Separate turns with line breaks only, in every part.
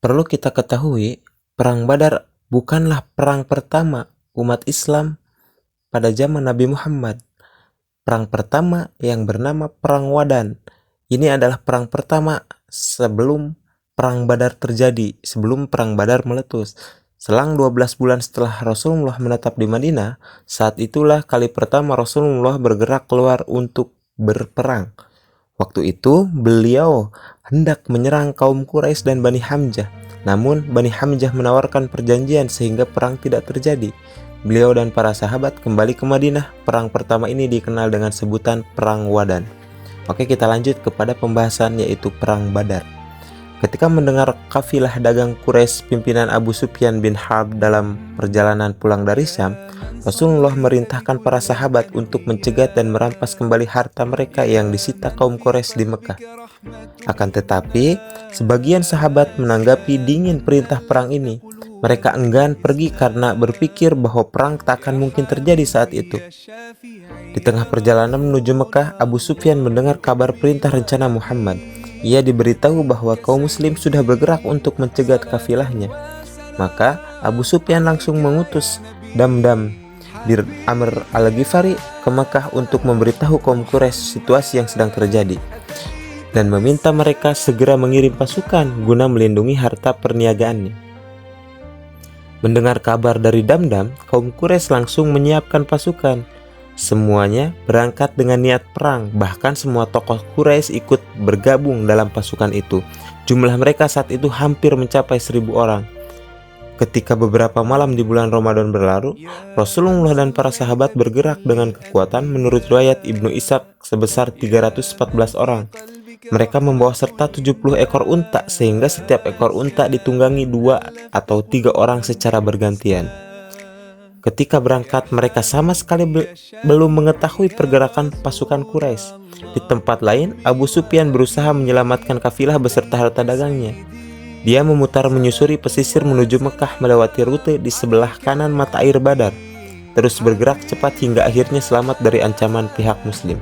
Perlu kita ketahui, Perang Badar bukanlah perang pertama umat Islam pada zaman Nabi Muhammad. Perang pertama yang bernama Perang Wadan. Ini adalah perang pertama sebelum Perang Badar terjadi, sebelum Perang Badar meletus. Selang 12 bulan setelah Rasulullah menetap di Madinah, saat itulah kali pertama Rasulullah bergerak keluar untuk berperang. Waktu itu beliau hendak menyerang kaum Quraisy dan Bani Hamzah. Namun Bani Hamzah menawarkan perjanjian sehingga perang tidak terjadi. Beliau dan para sahabat kembali ke Madinah. Perang pertama ini dikenal dengan sebutan Perang Wadan. Oke, kita lanjut kepada pembahasan, yaitu Perang Badar. Ketika mendengar kafilah dagang Quraisy pimpinan Abu Sufyan bin Harb dalam perjalanan pulang dari Syam, Rasulullah merintahkan para sahabat untuk mencegat dan merampas kembali harta mereka yang disita kaum Quraisy di Mekah. Akan tetapi, sebagian sahabat menanggapi dingin perintah perang ini. Mereka enggan pergi karena berpikir bahwa perang tak akan mungkin terjadi saat itu. Di tengah perjalanan menuju Mekah, Abu Sufyan mendengar kabar perintah rencana Muhammad. Ia diberitahu bahwa kaum muslim sudah bergerak untuk mencegat kafilahnya. Maka Abu Sufyan langsung mengutus Damdam bin Amr al-Ghifari ke Mekah untuk memberitahu kaum Quraisy situasi yang sedang terjadi dan meminta mereka segera mengirim pasukan guna melindungi harta perniagaannya. Mendengar kabar dari Damdam, kaum Quraisy langsung menyiapkan pasukan. Semuanya berangkat dengan niat perang, bahkan semua tokoh Quraisy ikut bergabung dalam pasukan itu. Jumlah mereka saat itu hampir mencapai 1.000 orang. Ketika beberapa malam di bulan Ramadan berlalu, Rasulullah dan para sahabat bergerak dengan kekuatan menurut riwayat Ibnu Ishaq sebesar 314 orang. Mereka membawa serta 70 ekor unta, sehingga setiap ekor unta ditunggangi 2 atau 3 orang secara bergantian. Ketika berangkat, mereka sama sekali belum mengetahui pergerakan pasukan Quraisy. Di tempat lain, Abu Sufyan berusaha menyelamatkan kafilah beserta harta dagangnya. Dia memutar menyusuri pesisir menuju Mekah melewati rute di sebelah kanan mata air Badar, terus bergerak cepat hingga akhirnya selamat dari ancaman pihak muslim.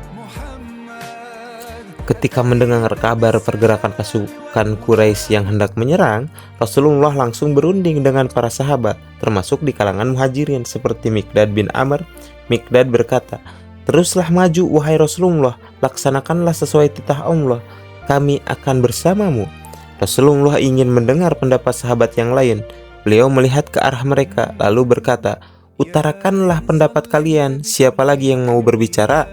Ketika mendengar kabar pergerakan pasukan Quraisy yang hendak menyerang, Rasulullah langsung berunding dengan para sahabat, termasuk di kalangan muhajirin seperti Miqdad bin Amr. Miqdad berkata, "Teruslah maju wahai Rasulullah, laksanakanlah sesuai titah Allah, kami akan bersamamu." Rasulullah ingin mendengar pendapat sahabat yang lain. Beliau melihat ke arah mereka lalu berkata, "Utarakanlah pendapat kalian, siapa lagi yang mau berbicara?"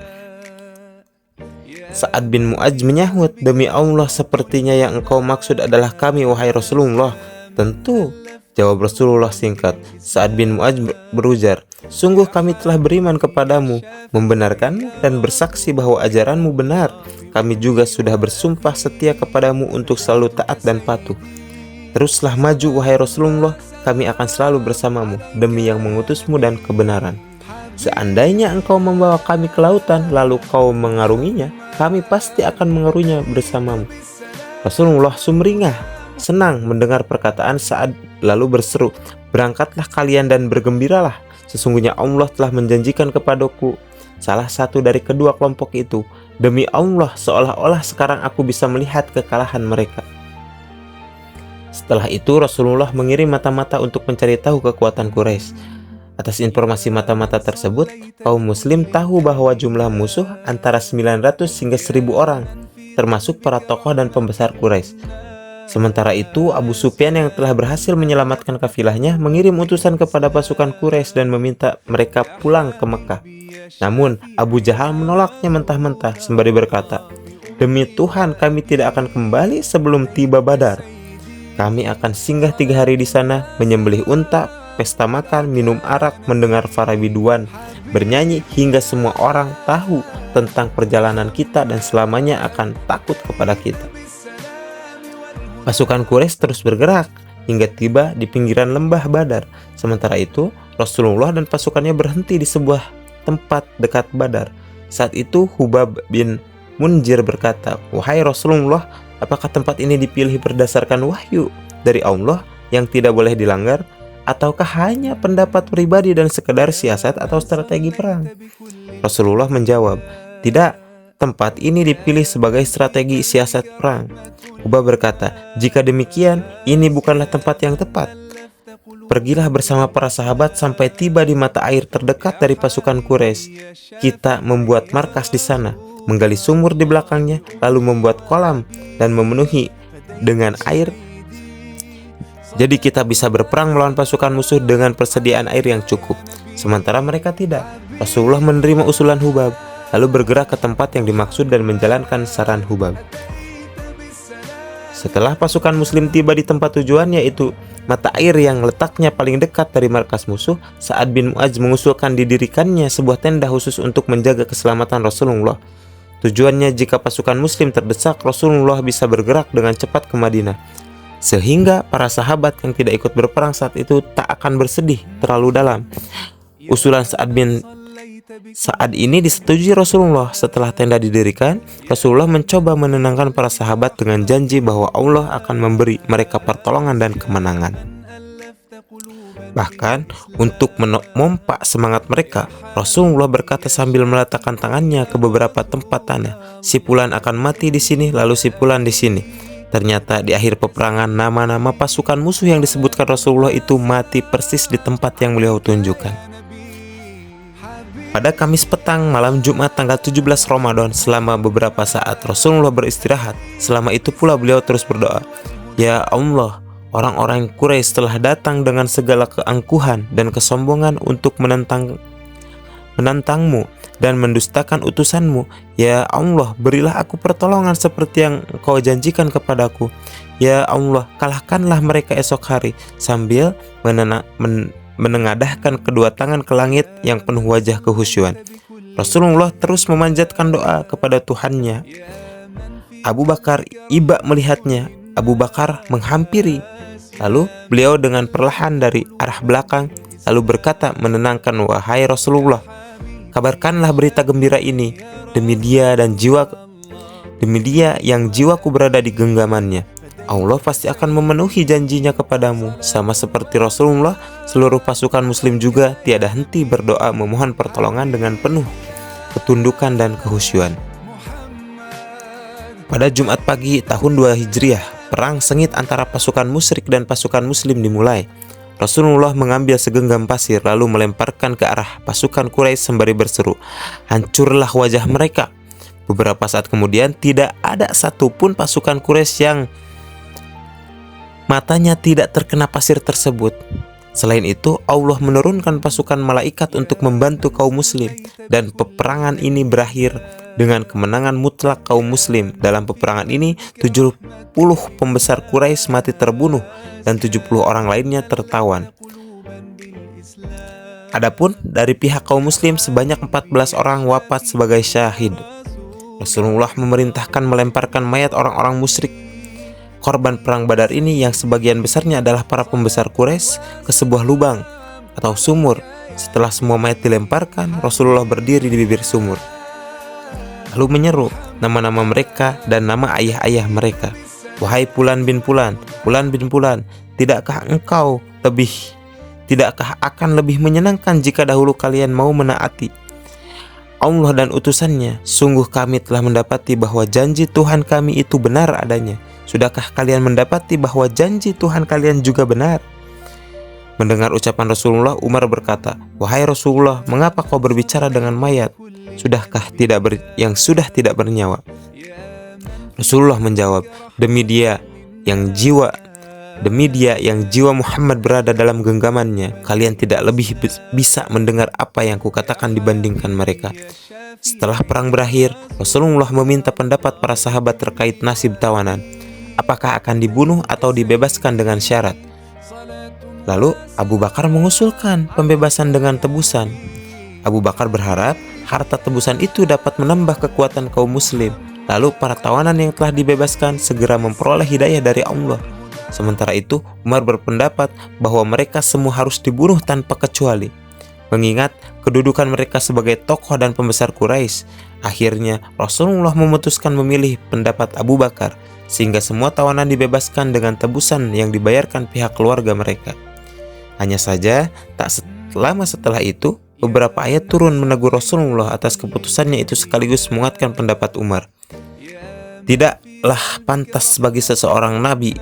Sa'ad bin Mu'adz menyahut, "Demi Allah, sepertinya yang engkau maksud adalah kami wahai Rasulullah." "Tentu," jawab Rasulullah singkat. Sa'ad bin Mu'adz berujar, "Sungguh kami telah beriman kepadamu, membenarkan dan bersaksi bahwa ajaranmu benar. Kami juga sudah bersumpah setia kepadamu untuk selalu taat dan patuh. Teruslah maju wahai Rasulullah, kami akan selalu bersamamu demi yang mengutusmu dan kebenaran. Seandainya engkau membawa kami ke lautan lalu kau mengarunginya, kami pasti akan mengarunginya bersamamu." Rasulullah sumringah, senang mendengar perkataan Sa'ad, lalu berseru, "Berangkatlah kalian dan bergembiralah. Sesungguhnya Allah telah menjanjikan kepadaku salah satu dari kedua kelompok itu. Demi Allah, seolah-olah sekarang aku bisa melihat kekalahan mereka." Setelah itu Rasulullah mengirim mata-mata untuk mencari tahu kekuatan Quraisy. Atas informasi mata-mata tersebut, kaum muslim tahu bahwa jumlah musuh antara 900 hingga 1.000 orang, termasuk para tokoh dan pembesar Quraisy. Sementara itu, Abu Sufyan yang telah berhasil menyelamatkan kafilahnya mengirim utusan kepada pasukan Quraisy dan meminta mereka pulang ke Mekah. Namun, Abu Jahal menolaknya mentah-mentah sembari berkata, "Demi Tuhan, kami tidak akan kembali sebelum tiba Badar. Kami akan singgah 3 hari di sana, menyembelih unta, pesta makan, minum arak, mendengar para biduan bernyanyi hingga semua orang tahu tentang perjalanan kita dan selamanya akan takut kepada kita." Pasukan Quraisy terus bergerak hingga tiba di pinggiran lembah Badar. Sementara itu, Rasulullah dan pasukannya berhenti di sebuah tempat dekat Badar. Saat itu Hubab bin Munzir berkata, "Wahai Rasulullah, apakah tempat ini dipilih berdasarkan wahyu dari Allah yang tidak boleh dilanggar, ataukah hanya pendapat pribadi dan sekedar siasat atau strategi perang?" Rasulullah menjawab, "Tidak, tempat ini dipilih sebagai strategi siasat perang. Hubab berkata, "Jika demikian, ini bukanlah tempat yang tepat. Pergilah bersama para sahabat sampai tiba di mata air terdekat dari pasukan Quraisy. Kita membuat markas di sana, menggali sumur di belakangnya, lalu membuat kolam dan memenuhi dengan air. Jadi kita bisa berperang melawan pasukan musuh dengan persediaan air yang cukup." Sementara mereka tidak. Rasulullah menerima usulan Hubab, lalu bergerak ke tempat yang dimaksud dan menjalankan saran Hubab. Setelah pasukan muslim tiba di tempat tujuan, yaitu mata air yang letaknya paling dekat dari markas musuh, Sa'ad bin Mu'adz mengusulkan didirikannya sebuah tenda khusus untuk menjaga keselamatan Rasulullah. Tujuannya, jika pasukan muslim terdesak, Rasulullah bisa bergerak dengan cepat ke Madinah, sehingga para sahabat yang tidak ikut berperang saat itu tak akan bersedih terlalu dalam. Usulan Sa'ad ini disetujui Rasulullah. Setelah tenda didirikan, Rasulullah mencoba menenangkan para sahabat dengan janji bahwa Allah akan memberi mereka pertolongan dan kemenangan. Bahkan untuk memompa semangat mereka, Rasulullah berkata sambil meletakkan tangannya ke beberapa tempat tanah, "Si fulan akan mati di sini, lalu si fulan di sini." Ternyata di akhir peperangan, nama-nama pasukan musuh yang disebutkan Rasulullah itu mati persis di tempat yang beliau tunjukkan. Pada Kamis petang malam Jumat tanggal 17 Ramadan, selama beberapa saat Rasulullah beristirahat. Selama itu pula beliau terus berdoa, "Ya Allah, orang-orang Quraisy telah datang dengan segala keangkuhan dan kesombongan untuk menantangmu dan mendustakan utusanmu. Ya Allah, berilah aku pertolongan seperti yang Kau janjikan kepadaku. Ya Allah, kalahkanlah mereka esok hari." Sambil menengadahkan kedua tangan ke langit yang penuh wajah kehusyuan, Rasulullah terus memanjatkan doa kepada Tuhannya. Abu Bakar iba melihatnya. Abu Bakar menghampiri, lalu beliau dengan perlahan dari arah belakang lalu berkata menenangkan, "Wahai Rasulullah, kabarkanlah berita gembira ini demi dia yang jiwaku berada di genggamannya. Allah pasti akan memenuhi janjinya kepadamu." Sama seperti Rasulullah, seluruh pasukan muslim juga tiada henti berdoa memohon pertolongan dengan penuh ketundukan dan kehusyuan. Pada Jumat pagi tahun 2 Hijriah, perang sengit antara pasukan musyrik dan pasukan muslim dimulai. Rasulullah mengambil segenggam pasir lalu melemparkan ke arah pasukan Quraisy sembari berseru, "Hancurlah wajah mereka." Beberapa saat kemudian, tidak ada satupun pasukan Quraisy yang matanya tidak terkena pasir tersebut. Selain itu, Allah menurunkan pasukan malaikat untuk membantu kaum muslim, dan peperangan ini berakhir dengan kemenangan mutlak kaum muslim. Dalam peperangan ini 70 pembesar Quraisy mati terbunuh dan 70 orang lainnya tertawan. Adapun dari pihak kaum muslim, sebanyak 14 orang wafat sebagai syahid. Rasulullah memerintahkan melemparkan mayat orang-orang musyrik korban perang Badar ini, yang sebagian besarnya adalah para pembesar Quraisy, ke sebuah lubang atau sumur. Setelah semua mayat dilemparkan, Rasulullah berdiri di bibir sumur lalu menyeru nama-nama mereka dan nama ayah-ayah mereka. "Wahai Fulan bin Fulan, Fulan bin Fulan, tidakkah akan lebih menyenangkan jika dahulu kalian mau menaati Allah dan utusannya? Sungguh kami telah mendapati bahwa janji Tuhan kami itu benar adanya. Sudahkah kalian mendapati bahwa janji Tuhan kalian juga benar?" Mendengar ucapan Rasulullah, Umar berkata, "Wahai Rasulullah, mengapa kau berbicara dengan mayat? Yang sudah tidak bernyawa?" Rasulullah menjawab, Demi dia yang jiwa Muhammad berada dalam genggamannya, kalian tidak lebih bisa mendengar apa yang kukatakan dibandingkan mereka." Setelah perang berakhir, Rasulullah meminta pendapat para sahabat terkait nasib tawanan. Apakah akan dibunuh atau dibebaskan dengan syarat? Lalu Abu Bakar mengusulkan pembebasan dengan tebusan. Abu Bakar berharap harta tebusan itu dapat menambah kekuatan kaum muslim. Lalu para tawanan yang telah dibebaskan segera memperoleh hidayah dari Allah. Sementara itu, Umar berpendapat bahwa mereka semua harus dibunuh tanpa kecuali. Mengingat kedudukan mereka sebagai tokoh dan pembesar Quraisy, akhirnya Rasulullah memutuskan memilih pendapat Abu Bakar, sehingga semua tawanan dibebaskan dengan tebusan yang dibayarkan pihak keluarga mereka. Hanya saja, tak lama setelah itu, beberapa ayat turun menegur Rasulullah atas keputusannya itu sekaligus menguatkan pendapat Umar. Tidak pantas bagi seseorang nabi.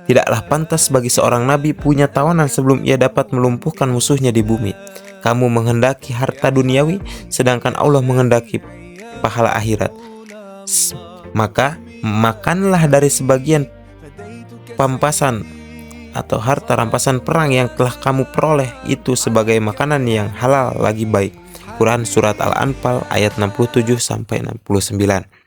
Tidaklah pantas bagi seorang nabi punya tawanan sebelum ia dapat melumpuhkan musuhnya di bumi. Kamu menghendaki harta duniawi, sedangkan Allah menghendaki pahala akhirat. Maka makanlah dari sebagian pampasan atau harta rampasan perang yang telah kamu peroleh itu sebagai makanan yang halal lagi baik. Quran Surat Al-Anfal ayat 67-69.